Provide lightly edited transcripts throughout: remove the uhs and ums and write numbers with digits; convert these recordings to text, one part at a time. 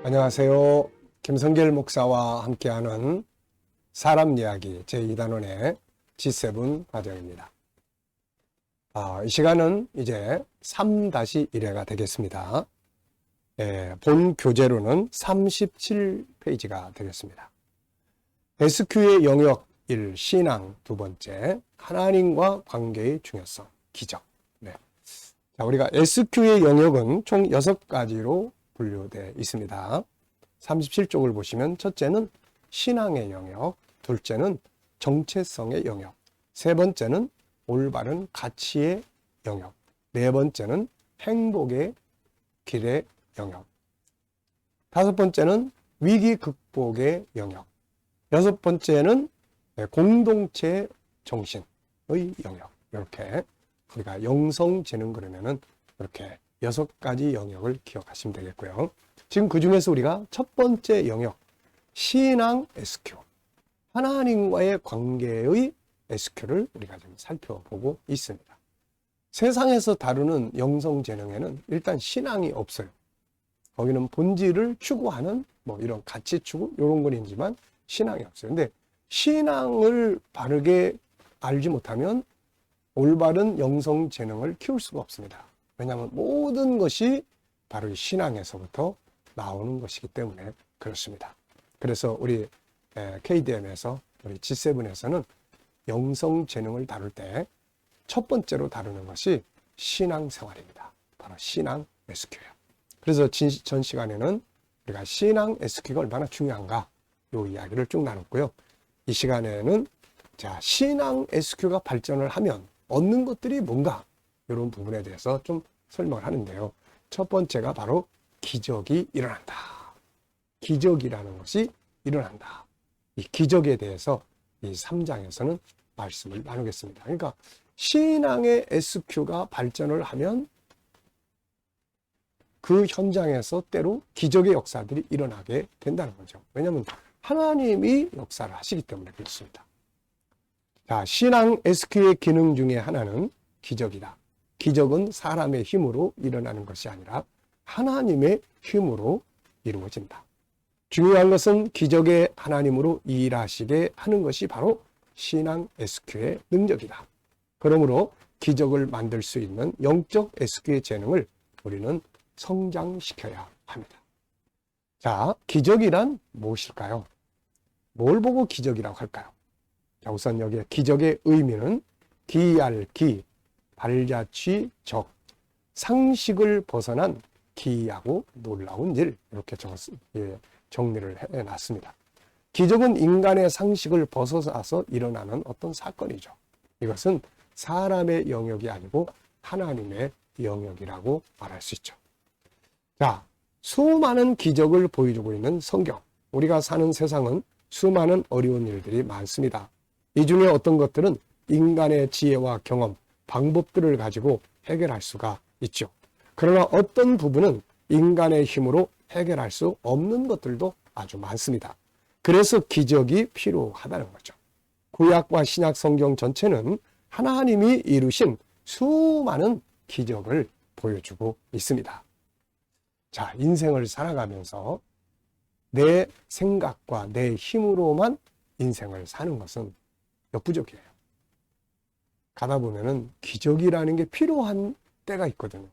안녕하세요. 김성길 목사와 함께하는 사람 이야기 제2단원의 G7 과정입니다. 이 시간은 이제 3-1회가 되겠습니다. 본 교재로는 37페이지가 되겠습니다. SQ의 영역 1, 신앙 두 번째, 하나님과 관계의 중요성, 기적. 자, 우리가 SQ의 영역은 총 6가지로 분류되어 있습니다. 37쪽을 보시면 첫째는 신앙의 영역, 둘째는 정체성의 영역, 세 번째는 올바른 가치의 영역, 네 번째는 행복의 길의 영역, 다섯 번째는 위기 극복의 영역, 여섯 번째는 공동체 정신의 영역. 이렇게 우리가 영성재능 그러면은 이렇게 6가지 영역을 기억하시면 되겠고요. 지금 그 중에서 우리가 첫 번째 영역, 신앙 SQ, 하나님과의 관계의 SQ를 우리가 지금 살펴보고 있습니다. 세상에서 다루는 영성재능에는 일단 신앙이 없어요. 거기는 본질을 추구하는 이런 가치 추구 이런 건 있지만 신앙이 없어요. 근데 신앙을 바르게 알지 못하면 올바른 영성재능을 키울 수가 없습니다. 왜냐하면 모든 것이 바로 이 신앙에서부터 나오는 것이기 때문에 그렇습니다. 그래서 우리 KDM에서 우리 G7에서는 영성재능을 다룰 때 첫 번째로 다루는 것이 신앙생활입니다. 바로 신앙 SQ예요. 그래서 전 시간에는 우리가 신앙 SQ가 얼마나 중요한가 이 이야기를 쭉 나눴고요. 이 시간에는 자, 신앙 SQ가 발전을 하면 얻는 것들이 뭔가 이런 부분에 대해서 좀 설명을 하는데요. 첫 번째가 바로 기적이 일어난다. 기적이라는 것이 일어난다. 이 기적에 대해서 이 3장에서는 말씀을 나누겠습니다. 그러니까 신앙의 SQ가 발전을 하면 그 현장에서 때로 기적의 역사들이 일어나게 된다는 거죠. 왜냐하면 하나님이 역사를 하시기 때문에 그렇습니다. 자, 신앙 SQ의 기능 중에 하나는 기적이다. 기적은 사람의 힘으로 일어나는 것이 아니라 하나님의 힘으로 이루어진다. 중요한 것은 기적의 하나님으로 일하시게 하는 것이 바로 신앙 SQ의 능력이다. 그러므로 기적을 만들 수 있는 영적 SQ의 재능을 우리는 성장시켜야 합니다. 자, 기적이란 무엇일까요? 뭘 보고 기적이라고 할까요? 자, 우선 여기에 기적의 의미는 기알기, 발자취, 적, 상식을 벗어난 기이하고 놀라운 일, 이렇게 정리를 해놨습니다. 기적은 인간의 상식을 벗어나서 일어나는 어떤 사건이죠. 이것은 사람의 영역이 아니고 하나님의 영역이라고 말할 수 있죠. 자, 수많은 기적을 보여주고 있는 성경. 우리가 사는 세상은 수많은 어려운 일들이 많습니다. 이 중에 어떤 것들은 인간의 지혜와 경험, 방법들을 가지고 해결할 수가 있죠. 그러나 어떤 부분은 인간의 힘으로 해결할 수 없는 것들도 아주 많습니다. 그래서 기적이 필요하다는 거죠. 구약과 신약 성경 전체는 하나님이 이루신 수많은 기적을 보여주고 있습니다. 자, 인생을 살아가면서 내 생각과 내 힘으로만 인생을 사는 것은 역부족이에요. 가다 보면은 기적이라는 게 필요한 때가 있거든요.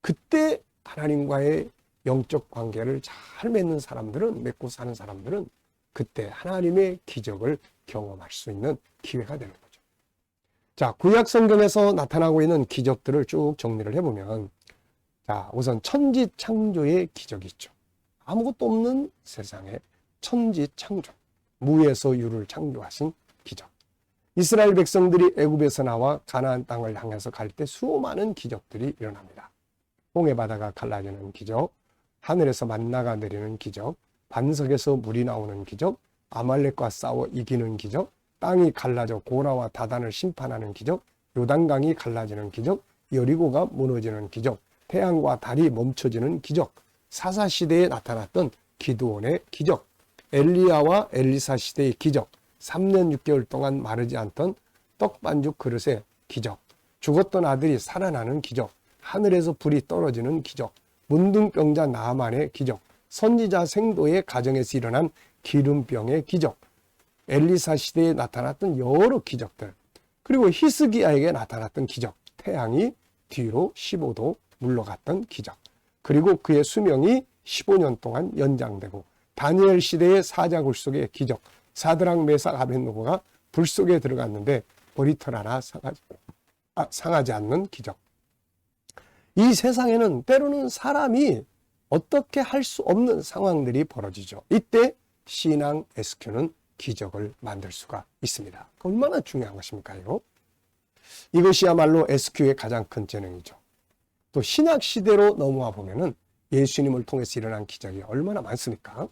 그때 하나님과의 영적 관계를 잘 맺고 사는 사람들은 그때 하나님의 기적을 경험할 수 있는 기회가 되는 거죠. 자, 구약 성경에서 나타나고 있는 기적들을 쭉 정리를 해보면, 자, 우선 천지 창조의 기적이 있죠. 아무것도 없는 세상에 천지 창조, 무에서 유를 창조하신 기적. 이스라엘 백성들이 애굽에서 나와 가나안 땅을 향해서 갈 때 수많은 기적들이 일어납니다. 홍해 바다가 갈라지는 기적, 하늘에서 만나가 내리는 기적, 반석에서 물이 나오는 기적, 아말렉과 싸워 이기는 기적, 땅이 갈라져 고라와 다단을 심판하는 기적, 요단강이 갈라지는 기적, 여리고가 무너지는 기적, 태양과 달이 멈춰지는 기적, 사사시대에 나타났던 기드온의 기적, 엘리야와 엘리사 시대의 기적, 3년 6개월 동안 마르지 않던 떡반죽 그릇의 기적, 죽었던 아들이 살아나는 기적, 하늘에서 불이 떨어지는 기적, 문둥병자 나아만의 기적, 선지자 생도의 가정에서 일어난 기름병의 기적, 엘리사 시대에 나타났던 여러 기적들, 그리고 히스기야에게 나타났던 기적, 태양이 뒤로 15도 물러갔던 기적, 그리고 그의 수명이 15년 동안 연장되고 다니엘 시대의 사자굴 속의 기적, 사드락 메삭 아벳느고가 불 속에 들어갔는데 머리털 하나 상하지 않는 기적. 이 세상에는 때로는 사람이 어떻게 할 수 없는 상황들이 벌어지죠. 이때 신앙 SQ는 기적을 만들 수가 있습니다. 얼마나 중요한 것입니까, 이거? 이것이야말로 SQ의 가장 큰 재능이죠. 또 신약 시대로 넘어와 보면은 예수님을 통해서 일어난 기적이 얼마나 많습니까?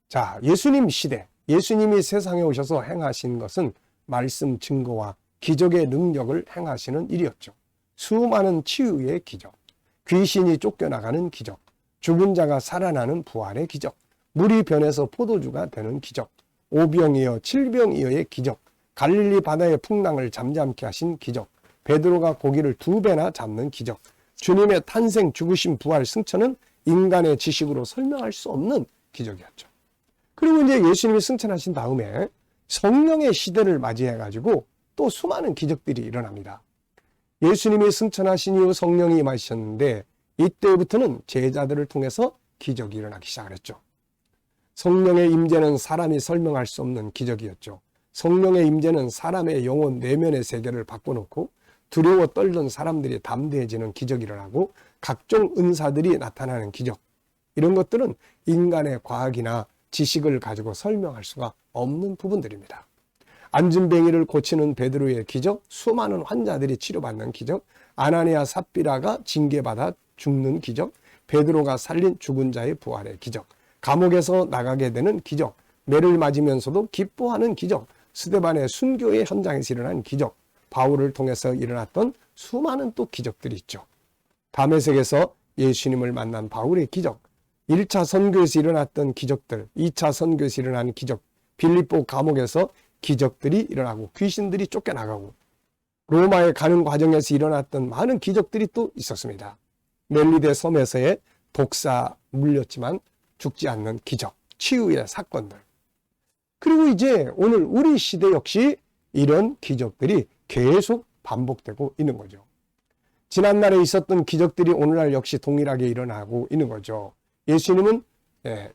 자, 예수님 시대, 예수님이 세상에 오셔서 행하신 것은 말씀 증거와 기적의 능력을 행하시는 일이었죠. 수많은 치유의 기적, 귀신이 쫓겨나가는 기적, 죽은 자가 살아나는 부활의 기적, 물이 변해서 포도주가 되는 기적, 오병이어 칠병이어의 기적, 갈릴리 바다의 풍랑을 잠잠케 하신 기적, 베드로가 고기를 2배나 잡는 기적, 주님의 탄생, 죽으심, 부활, 승천은 인간의 지식으로 설명할 수 없는 기적이었죠. 그리고 이제 예수님이 승천하신 다음에 성령의 시대를 맞이해가지고 또 수많은 기적들이 일어납니다. 예수님이 승천하신 이후 성령이 임하셨는데 이때부터는 제자들을 통해서 기적이 일어나기 시작을 했죠. 성령의 임재는 사람이 설명할 수 없는 기적이었죠. 성령의 임재는 사람의 영혼 내면의 세계를 바꿔놓고 두려워 떨던 사람들이 담대해지는 기적이 일어나고 각종 은사들이 나타나는 기적, 이런 것들은 인간의 과학이나 지식을 가지고 설명할 수가 없는 부분들입니다. 안진뱅이를 고치는 베드로의 기적, 수많은 환자들이 치료받는 기적, 아나니아 삽비라가 징계받아 죽는 기적, 베드로가 살린 죽은 자의 부활의 기적, 감옥에서 나가게 되는 기적, 매를 맞으면서도 기뻐하는 기적, 스데반의 순교의 현장에서 일어난 기적, 바울을 통해서 일어났던 수많은 또 기적들이 있죠. 다메섹에서 예수님을 만난 바울의 기적, 1차 선교에서 일어났던 기적들, 2차 선교에서 일어난 기적, 빌립보 감옥에서 기적들이 일어나고 귀신들이 쫓겨나가고 로마에 가는 과정에서 일어났던 많은 기적들이 또 있었습니다. 멜리데 섬에서의 독사 물렸지만 죽지 않는 기적, 치유의 사건들. 그리고 이제 오늘 우리 시대 역시 이런 기적들이 계속 반복되고 있는 거죠. 지난날에 있었던 기적들이 오늘날 역시 동일하게 일어나고 있는 거죠. 예수님은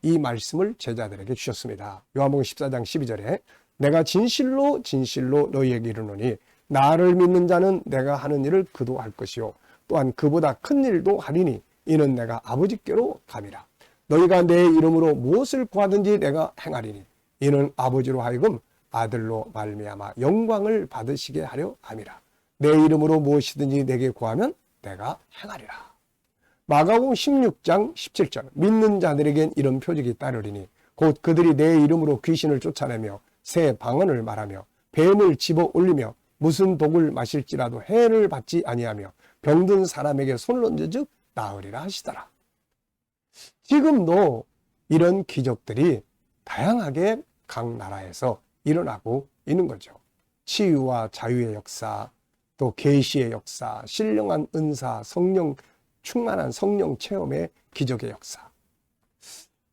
이 말씀을 제자들에게 주셨습니다. 요한복음 14장 12절에 내가 진실로 진실로 너희에게 이르노니 나를 믿는 자는 내가 하는 일을 그도 할 것이요 또한 그보다 큰 일도 하리니 이는 내가 아버지께로 감이라. 너희가 내 이름으로 무엇을 구하든지 내가 행하리니 이는 아버지로 하여금 아들로 말미암아 영광을 받으시게 하려 함이라. 내 이름으로 무엇이든지 내게 구하면 내가 행하리라. 마가복음 16장 17절 믿는 자들에겐 이런 표적이 따르리니 곧 그들이 내 이름으로 귀신을 쫓아내며 새 방언을 말하며 뱀을 집어 올리며 무슨 독을 마실지라도 해를 받지 아니하며 병든 사람에게 손을 얹어즉 나으리라 하시더라. 지금도 이런 기적들이 다양하게 각 나라에서 일어나고 있는 거죠. 치유와 자유의 역사, 또 계시의 역사, 신령한 은사, 성령 충만한 성령 체험의 기적의 역사.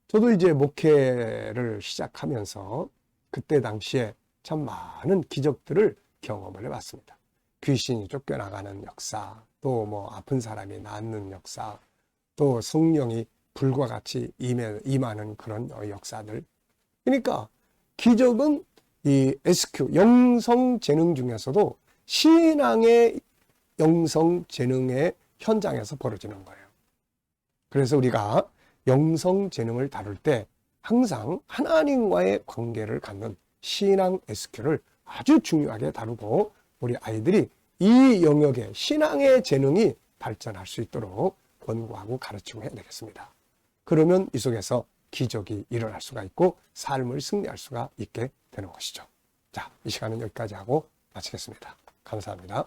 저도 이제 목회를 시작하면서 그때 당시에 참 많은 기적들을 경험을 해봤습니다. 귀신이 쫓겨나가는 역사, 또 뭐 아픈 사람이 낫는 역사, 또 성령이 불과 같이 임하는 그런 역사들. 그러니까 기적은 이 SQ, 영성 재능 중에서도 신앙의 영성 재능의 현장에서 벌어지는 거예요. 그래서 우리가 영성 재능을 다룰 때 항상 하나님과의 관계를 갖는 신앙 SQ를 아주 중요하게 다루고 우리 아이들이 이 영역의 신앙의 재능이 발전할 수 있도록 권고하고 가르치고 해야 되겠습니다. 그러면 이 속에서 기적이 일어날 수가 있고 삶을 승리할 수가 있게 되는 것이죠. 자, 이 시간은 여기까지 하고 마치겠습니다. 감사합니다.